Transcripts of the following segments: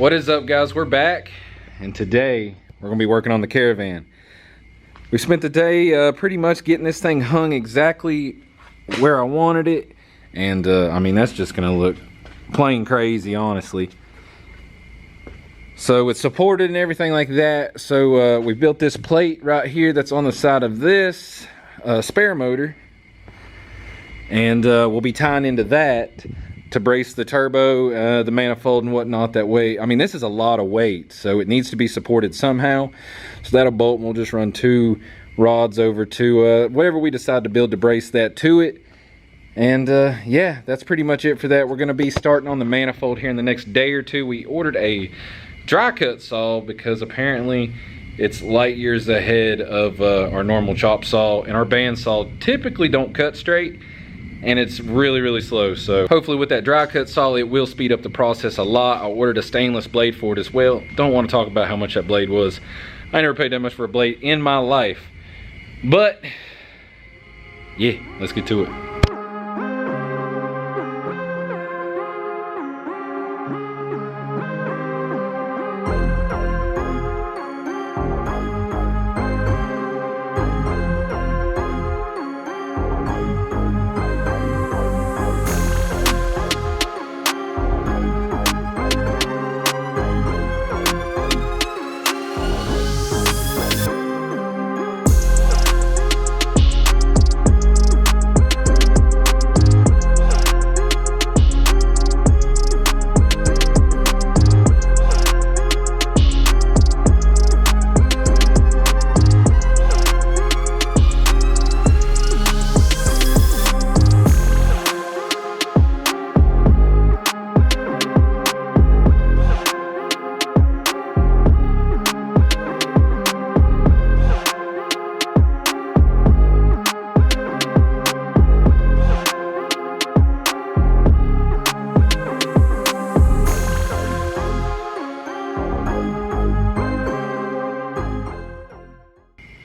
What is up, guys? We're back, and today we're gonna be working on the Caravan. We spent the day pretty much getting this thing hung exactly where I wanted it, and I mean, that's just gonna look plain crazy, honestly. So it's supported and everything like that. So we built this plate right here that's on the side of this spare motor, and we'll be tying into that to brace the turbo, the manifold and whatnot. That way, I mean, this is a lot of weight, so it needs to be supported somehow. So that'll bolt, and we'll just run 2 rods over to whatever we decide to build to brace that to it. And yeah, that's pretty much it for that. We're gonna be starting on the manifold here in the next day or two. We ordered a dry cut saw because apparently it's light years ahead of our normal chop saw, and our bandsaw typically don't cut straight, and it's really slow. So hopefully with that dry cut saw, it will speed up the process a lot. I ordered a stainless blade for it as well. Don't want to talk about how much that blade was. I never paid that much for a blade in my life. But yeah, let's get to it.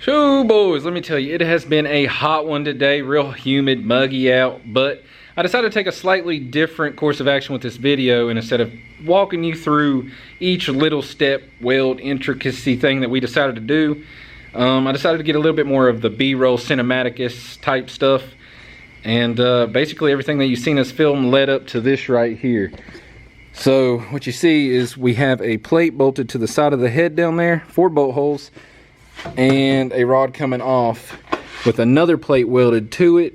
So boys, let me tell you, it has been a hot one today, real humid, muggy out, but I decided to take a slightly different course of action with this video, and instead of walking you through each little step, weld, intricacy thing that we decided to do, I decided to get a little bit more of the B-roll cinematicus type stuff, and basically everything that you've seen us film led up to this right here. So what you see is we have a plate bolted to the side of the head down there, 4 bolt holes, and a rod coming off with another plate welded to it,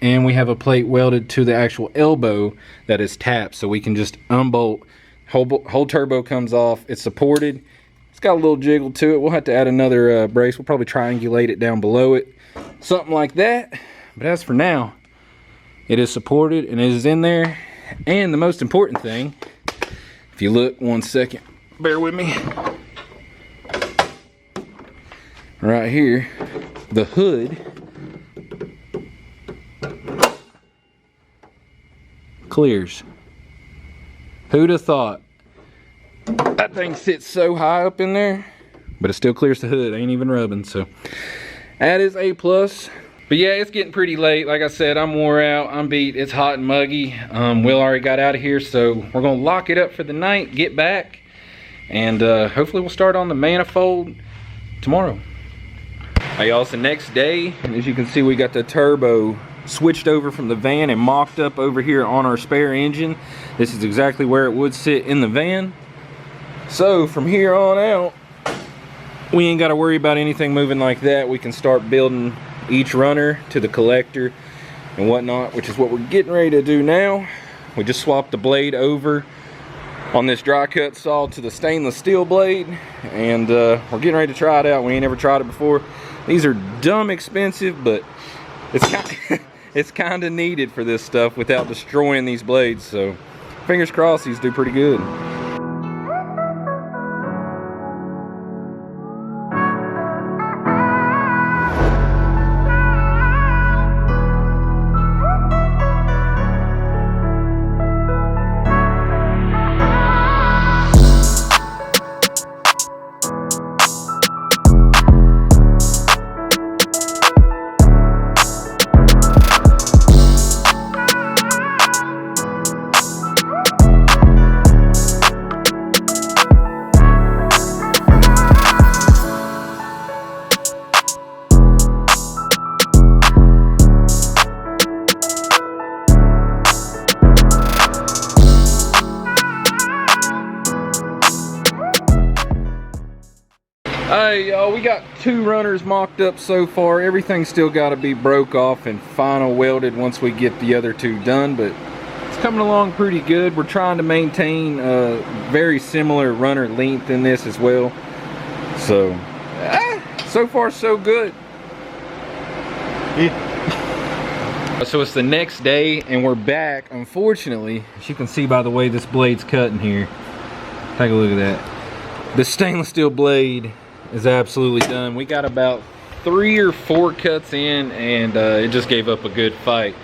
and we have a plate welded to the actual elbow that is tapped, so we can just unbolt. Whole turbo comes off. It's supported. It's got a little jiggle to it. We'll have to add another brace. We'll probably triangulate it down below it, something like that. But as for now, it is supported and it is in there. And the most important thing, if you look, one second, bear with me. Right here, the hood clears. Who'd have thought? That thing sits so high up in there, but it still clears the hood. Ain't even rubbing, so that is a plus. But yeah, it's getting pretty late. Like I said, I'm wore out, I'm beat, it's hot and muggy. Will already got out of here, so we're gonna lock it up for the night, get back, and hopefully we'll start on the manifold tomorrow. Hey y'all, so next day, as you can see, we got the turbo switched over from the van and mocked up over here on our spare engine. This is exactly where it would sit in the van. So from here on out, we ain't got to worry about anything moving like that. We can start building each runner to the collector and whatnot, which is what we're getting ready to do now. We just swapped the blade over on this dry cut saw to the stainless steel blade, and we're getting ready to try it out. We ain't never tried it before. These are dumb expensive, but it's kind of needed for this stuff without destroying these blades. So fingers crossed these do pretty good. Hey y'all, we got 2 runners mocked up so far. Everything's still got to be broke off and final welded once we get the other 2 done, but it's coming along pretty good. We're trying to maintain a very similar runner length in this as well. So, so far so good. Yeah. So it's the next day and we're back. Unfortunately, as you can see by the way this blade's cutting here, take a look at that. The stainless steel blade is absolutely done. We got about 3 or 4 cuts in and it just gave up a good fight.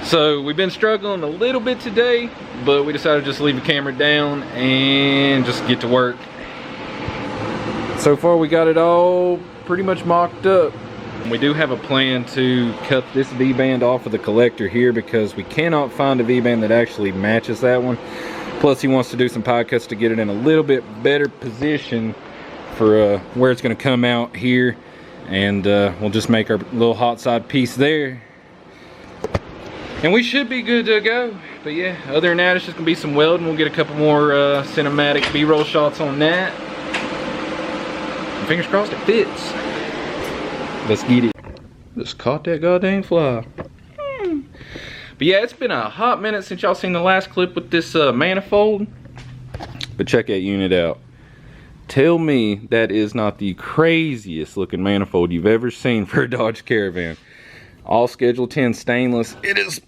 So we've been struggling a little bit today, but we decided to just leave the camera down and just get to work. So far we got it all pretty much mocked up. We do have a plan to cut this V-band off of the collector here because we cannot find a V-band that actually matches that one. Plus he wants to do some pie cuts to get it in a little bit better position for where it's going to come out here. And we'll just make our little hot side piece there. And we should be good to go. But yeah, other than that, it's just going to be some welding. We'll get a couple more cinematic B-roll shots on that. Fingers crossed it fits. Let's get it. Just caught that goddamn fly. But yeah, it's been a hot minute since y'all seen the last clip with this manifold. But check that unit out. Tell me that is not the craziest looking manifold you've ever seen for a Dodge Caravan. All Schedule 10 stainless. It is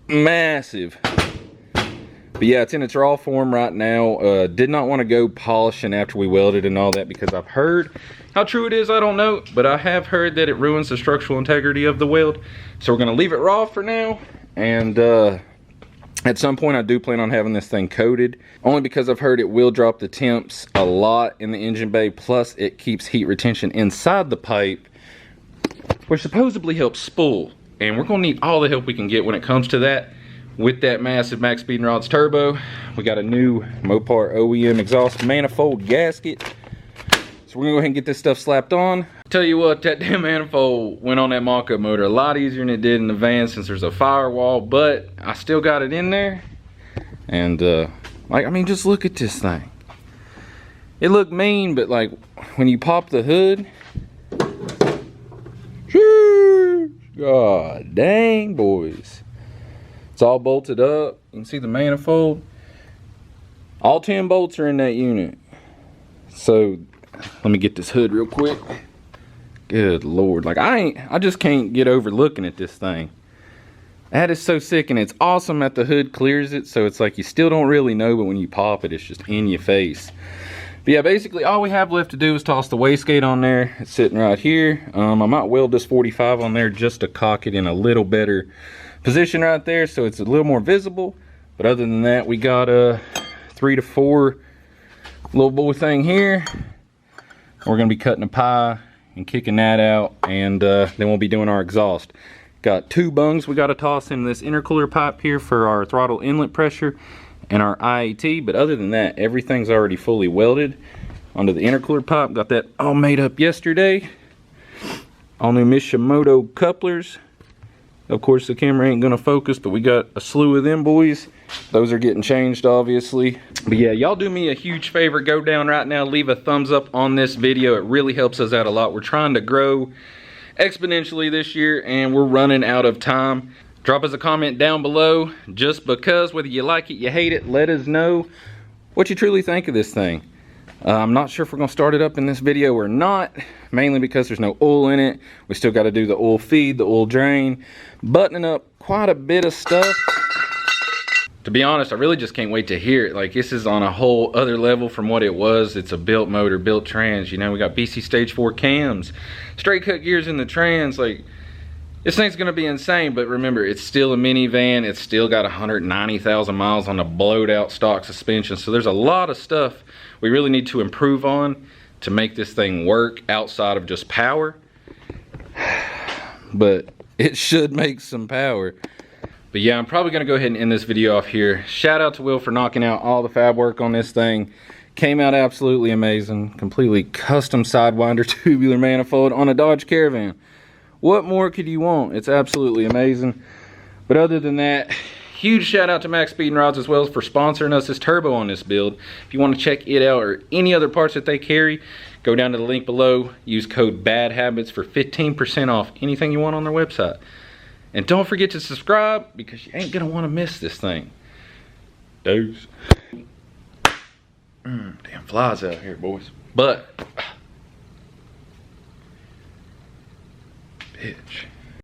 massive. But yeah, it's in its raw form right now. Did not want to go polishing after we welded and all that because I've heard, how true it is I don't know, but I have heard that it ruins the structural integrity of the weld. So we're going to leave it raw for now. And at some point I do plan on having this thing coated. Only because I've heard it will drop the temps a lot in the engine bay. Plus it keeps heat retention inside the pipe, which supposedly helps spool. And we're going to need all the help we can get when it comes to that. With that massive Max Speed and Rods turbo, we got a new Mopar OEM exhaust manifold gasket. So we're gonna go ahead and get this stuff slapped on. Tell you what, that damn manifold went on that mock-up motor a lot easier than it did in the van since there's a firewall, but I still got it in there. And like, I mean, just look at this thing. It looked mean, but like when you pop the hood, god dang, boys. It's all bolted up. You can see the manifold. All 10 bolts are in that unit. So let me get this hood real quick. Good Lord. Like I just can't get over looking at this thing. That is so sick, and it's awesome that the hood clears it, so it's like you still don't really know, but when you pop it, it's just in your face. But yeah, basically all we have left to do is toss the wastegate on there. It's sitting right here. I might weld this 45 on there just to cock it in a little better position right there so it's a little more visible. But other than that, we got a 3 to 4 little boy thing here. We're gonna be cutting a pie and kicking that out, and then we'll be doing our exhaust. Got 2 bungs we got to toss in this intercooler pipe here for our throttle inlet pressure and our IAT. But other than that, everything's already fully welded onto the intercooler pipe. Got that all made up yesterday. All new Mishimoto couplers. Of course the camera ain't gonna focus, but we got a slew of them boys. Those are getting changed obviously. But yeah, y'all do me a huge favor. Go down right now, leave a thumbs up on this video. It really helps us out a lot. We're trying to grow exponentially this year and we're running out of time. Drop us a comment down below, just because, whether you like it, you hate it. Let us know what you truly think of this thing. I'm not sure if we're gonna start it up in this video or not, mainly because there's no oil in it. We still got to do the oil feed, the oil drain, buttoning up quite a bit of stuff. To be honest, I really just can't wait to hear it. Like, this is on a whole other level from what it was. It's a built motor, built trans. You know, we got BC Stage 4 cams, straight cut gears in the trans. Like, this thing's gonna be insane. But remember, it's still a minivan. It's still got 190,000 miles on a blowed out stock suspension. So there's a lot of stuff we really need to improve on to make this thing work outside of just power. But it should make some power. But yeah, I'm probably gonna go ahead and end this video off here. Shout out to Will for knocking out all the fab work on this thing. Came out absolutely amazing. Completely custom Sidewinder tubular manifold on a Dodge Caravan. What more could you want? It's absolutely amazing. But other than that, Huge shout out to Max Speed and Rods as well for sponsoring us this turbo on this build. If you want to check it out or any other parts that they carry, go down to the link below. Use code BADHABITS for 15% off anything you want on their website. And don't forget to subscribe because you ain't gonna want to miss this thing. Those damn flies out here, boys. But bitch.